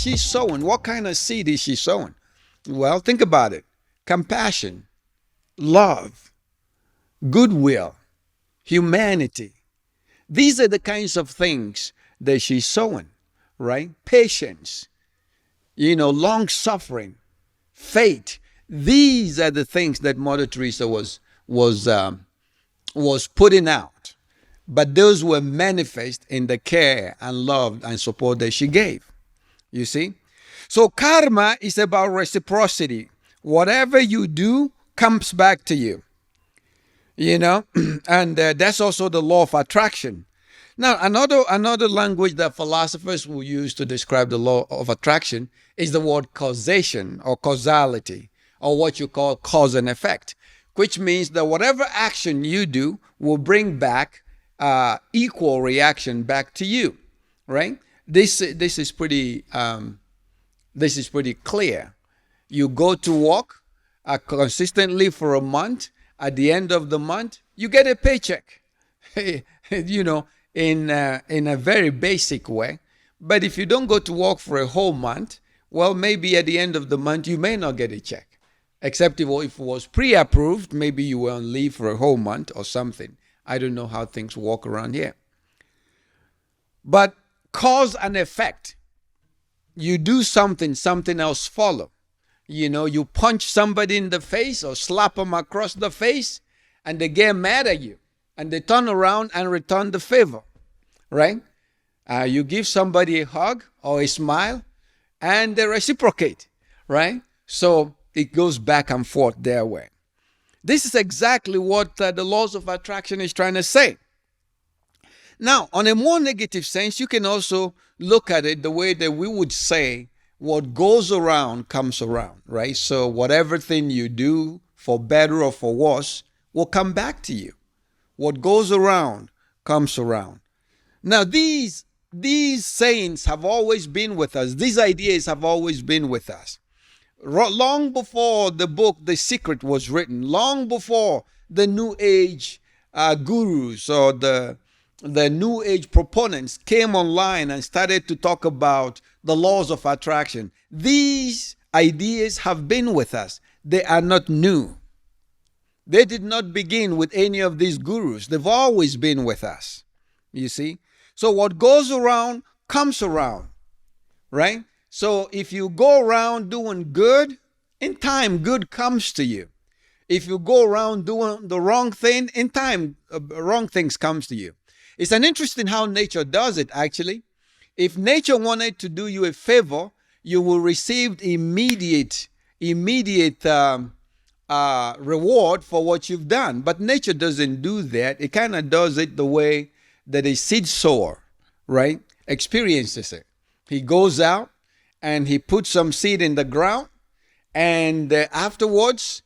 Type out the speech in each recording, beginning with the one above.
she sowing? What kind of seed is she sowing? Well, think about it. Compassion, love, goodwill, humanity. These are the kinds of things that she's sowing, right? Patience, long suffering, faith. These are the things that Mother Teresa was putting out. But those were manifest in the care and love and support that she gave. You see? So karma is about reciprocity. Whatever you do comes back to you. And that's also the law of attraction. Now, another language that philosophers will use to describe the law of attraction is the word causation or causality, or what you call cause and effect, which means that whatever action you do will bring back equal reaction back to you, right? This is pretty clear. You go to work consistently for a month. At the end of the month, you get a paycheck. In a very basic way. But if you don't go to work for a whole month, well, maybe at the end of the month, you may not get a check. Except if it was pre-approved, maybe you were on leave for a whole month or something. I don't know how things work around here. But cause and effect. You do something, something else follow. You punch somebody in the face or slap them across the face, and they get mad at you. And they turn around and return the favor, right? You give somebody a hug or a smile, and they reciprocate, right? So it goes back and forth their way. This is exactly what the laws of attraction is trying to say. Now, on a more negative sense, you can also look at it the way that we would say what goes around comes around, right? So whatever thing you do, for better or for worse, will come back to you. What goes around comes around. Now, these sayings have always been with us. These ideas have always been with us. Long before the book The Secret was written, long before the New Age gurus or the New Age proponents came online and started to talk about the laws of attraction, these ideas have been with us. They are not new. They did not begin with any of these gurus. They've always been with us, you see. So what goes around comes around, right? So if you go around doing good, in time, good comes to you. If you go around doing the wrong thing, in time, wrong things comes to you. It's an interesting how nature does it, actually. If nature wanted to do you a favor, you will receive immediate reward for what you've done. But nature doesn't do that. It kind of does it the way that a seed sower, right, experiences it. He goes out and he puts some seed in the ground, and afterwards,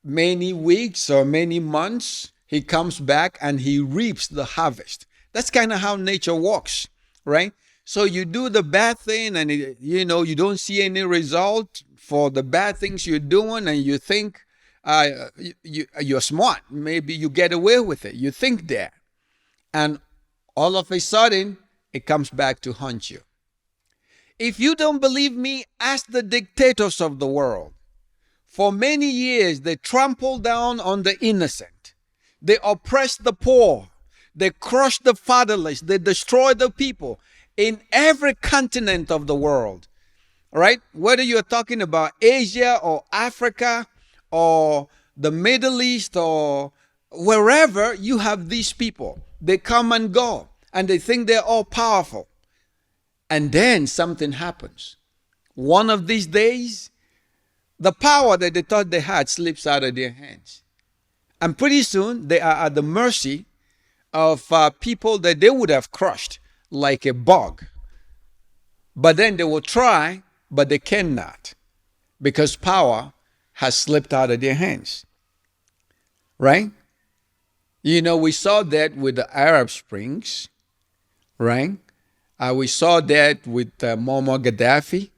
many weeks or many months, he comes back and he reaps the harvest. That's kind of how nature works, right? So you do the bad thing and you don't see any result for the bad things you're doing, and you think you're smart. Maybe you get away with it. You think that. And all of a sudden, it comes back to haunt you. If you don't believe me, ask the dictators of the world. For many years, they trampled down on the innocent. They oppressed the poor. They crushed the fatherless. They destroyed the people in every continent of the world. Right? Whether you're talking about Asia or Africa or the Middle East or wherever, you have these people. They come and go and they think they're all powerful. And then something happens. One of these days, the power that they thought they had slips out of their hands. And pretty soon, they are at the mercy of people that they would have crushed like a bug. But then they will try, but they cannot, because power has slipped out of their hands. Right? We saw that with the Arab Springs, right? We saw that with Muammar Gaddafi.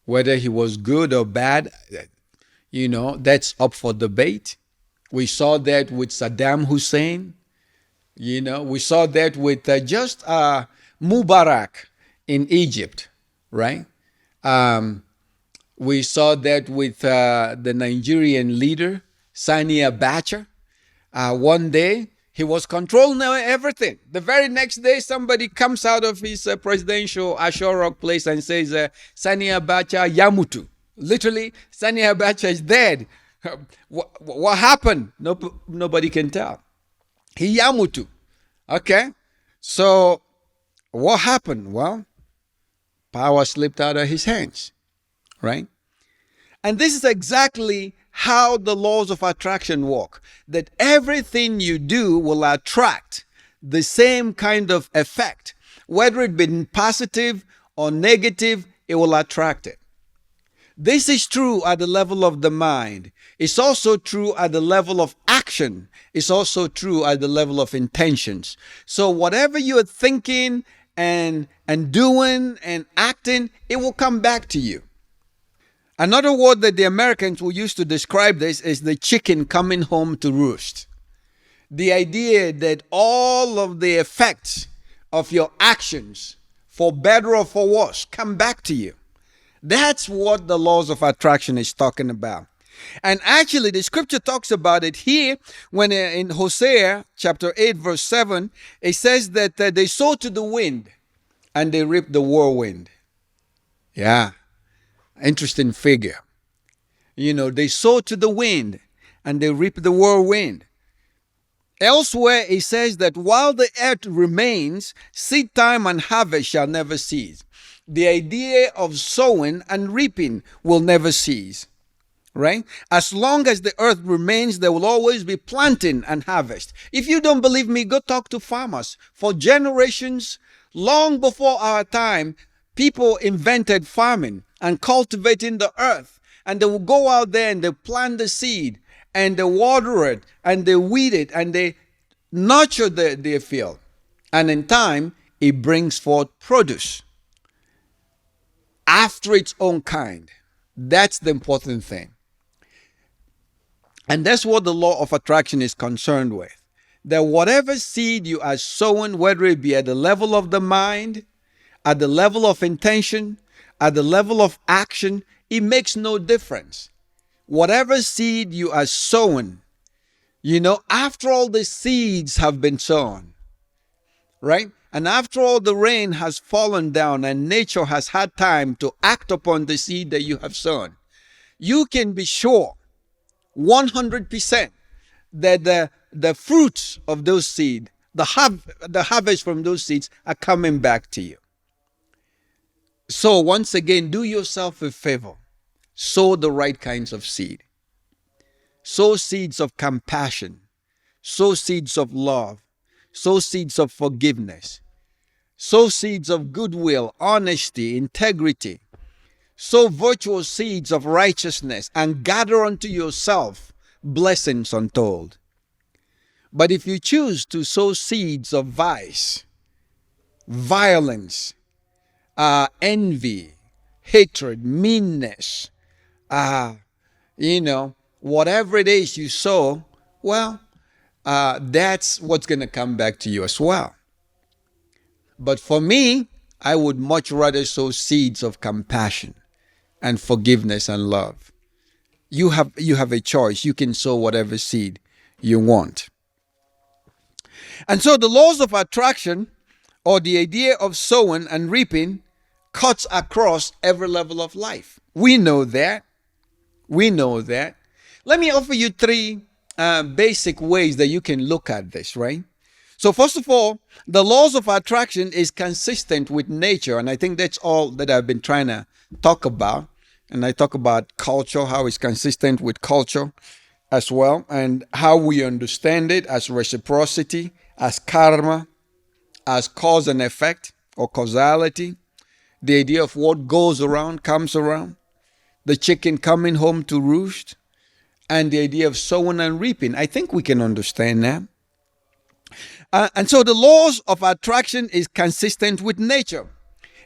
Whether he was good or bad, that's up for debate. We saw that with Saddam Hussein. We saw that with just Mubarak in Egypt, right? Um, we saw that with the Nigerian leader, Sani Abacha. One day, he was controlling everything. The very next day, somebody comes out of his presidential Ashorok place and says, Sani Abacha Yamutu. Literally, Sani Abacha is dead. What happened? Nobody can tell. He Yamutu. Okay. So, what happened? Well, power slipped out of his hands, right? And this is exactly how the laws of attraction work. That everything you do will attract the same kind of effect. Whether it be positive or negative, it will attract it. This is true at the level of the mind. It's also true at the level of action. It's also true at the level of intentions. So whatever you're thinking and doing and acting, it will come back to you. Another word that the Americans will use to describe this is the chicken coming home to roost. The idea that all of the effects of your actions, for better or for worse, come back to you. That's what the laws of attraction is talking about. And actually, the scripture talks about it here when in Hosea chapter 8, verse 7, it says that they sow to the wind and they reap the whirlwind. Yeah, interesting figure. You know, they sow to the wind and they reap the whirlwind. Elsewhere, it says that while the earth remains, seed time and harvest shall never cease. The idea of sowing and reaping will never cease, right? As long as the earth remains, there will always be planting and harvest. If you don't believe me, go talk to farmers. For generations, long before our time, people invented farming and cultivating the earth. And they will go out there and they plant the seed and they water it and they weed it and they nurture their field. And in time, it brings forth produce after its own kind. That's the important thing. And that's what the law of attraction is concerned with. That whatever seed you are sowing, whether it be at the level of the mind, at the level of intention, at the level of action, it makes no difference. Whatever seed you are sowing, after all the seeds have been sown, right? And after all the rain has fallen down and nature has had time to act upon the seed that you have sown, you can be sure 100% that the fruits of those seeds, the harvest from those seeds are coming back to you. So once again, do yourself a favor. Sow the right kinds of seed. Sow seeds of compassion. Sow seeds of love. Sow seeds of forgiveness. Sow seeds of goodwill, honesty, integrity. Sow virtuous seeds of righteousness and gather unto yourself blessings untold. But if you choose to sow seeds of vice, violence, envy, hatred, meanness, whatever it is you sow, well, that's what's going to come back to you as well. But for me, I would much rather sow seeds of compassion and forgiveness and love. You have a choice. You can sow whatever seed you want. And so the laws of attraction, or the idea of sowing and reaping, cuts across every level of life. We know that. Let me offer you three basic ways that you can look at this, right? So first of all, the laws of attraction is consistent with nature. And I think that's all that I've been trying to talk about. And I talk about culture, how it's consistent with culture as well, and how we understand it as reciprocity, as karma, as cause and effect or causality. The idea of what goes around comes around. The chicken coming home to roost. And the idea of sowing and reaping. I think we can understand that. And so the laws of attraction is consistent with nature.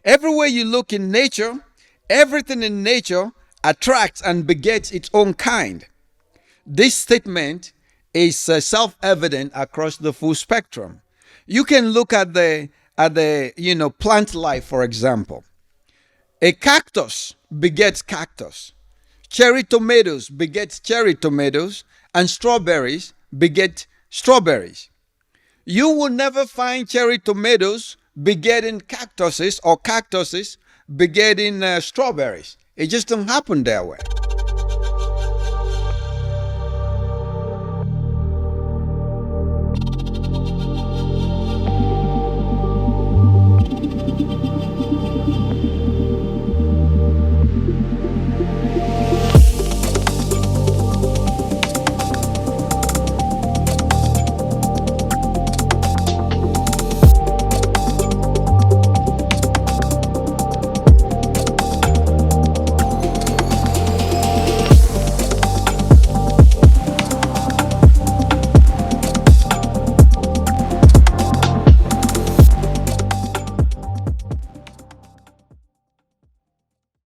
Everywhere you look in nature, everything in nature attracts and begets its own kind. This statement is self-evident across the full spectrum. You can look at the plant life, for example. A cactus begets cactus. Cherry tomatoes begets cherry tomatoes, and strawberries beget strawberries. You will never find cherry tomatoes begetting cactuses or cactuses begetting strawberries. It just don't happen that way.